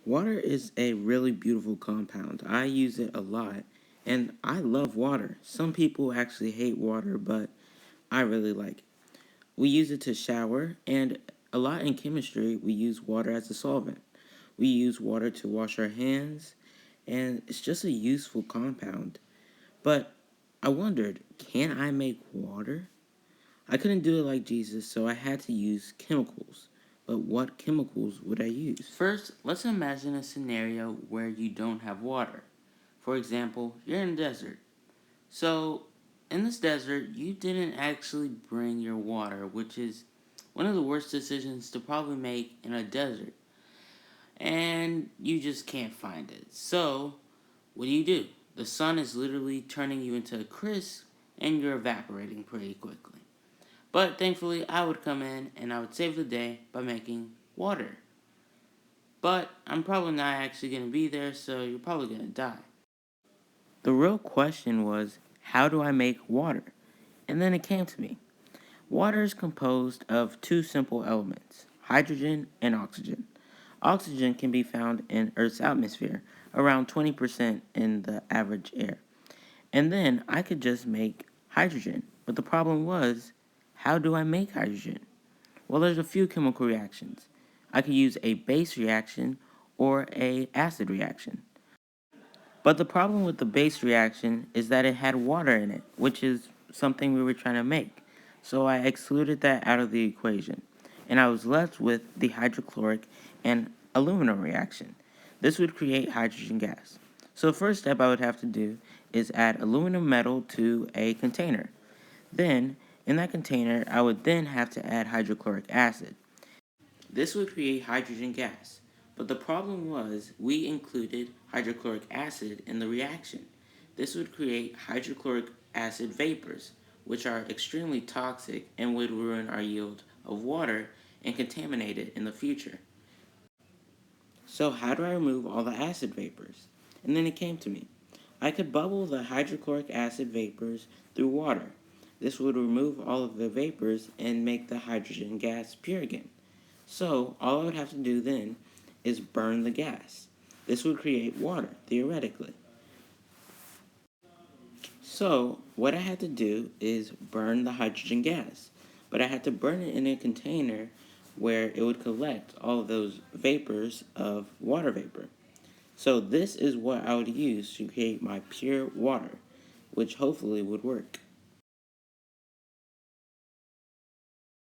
Water is a really beautiful compound. I use it a lot, and I love water. Some people actually hate water, but I really like it. We use it to shower, and a lot in chemistry, we use water as a solvent. We use water to wash our hands, and it's just a useful compound. But I wondered, can I make water? I couldn't do it like Jesus, so I had to use chemicals. But what chemicals would I use? First, let's imagine a scenario where you don't have water. For example, you're in a desert. So, in this desert, you didn't actually bring your water, which is one of the worst decisions to probably make in a desert. And you just can't find it. So, what do? The sun is literally turning you into a crisp, and you're evaporating pretty quickly. But thankfully, I would come in and I would save the day by making water. But I'm probably not actually going to be there, so you're probably going to die. The real question was, how do I make water? And then it came to me. Water is composed of two simple elements, hydrogen and oxygen. Oxygen can be found in Earth's atmosphere, around 20% in the average air. And then I could just make hydrogen. But the problem was, how do I make hydrogen? Well, there's a few chemical reactions. I could use a base reaction or a acid reaction. But the problem with the base reaction is that it had water in it, which is something we were trying to make. So I excluded that out of the equation, and I was left with the hydrochloric and aluminum reaction. This would create hydrogen gas. So the first step I would have to do is add aluminum metal to a container. Then, in that container, I would then have to add hydrochloric acid. This would create hydrogen gas, but the problem was we included hydrochloric acid in the reaction. This would create hydrochloric acid vapors, which are extremely toxic and would ruin our yield of water and contaminate it in the future. So how do I remove all the acid vapors? And then it came to me. I could bubble the hydrochloric acid vapors through water. This would remove all of the vapors and make the hydrogen gas pure again. So, all I would have to do then is burn the gas. This would create water, theoretically. So, what I had to do is burn the hydrogen gas. But I had to burn it in a container where it would collect all of those vapors of water vapor. So, this is what I would use to create my pure water, which hopefully would work.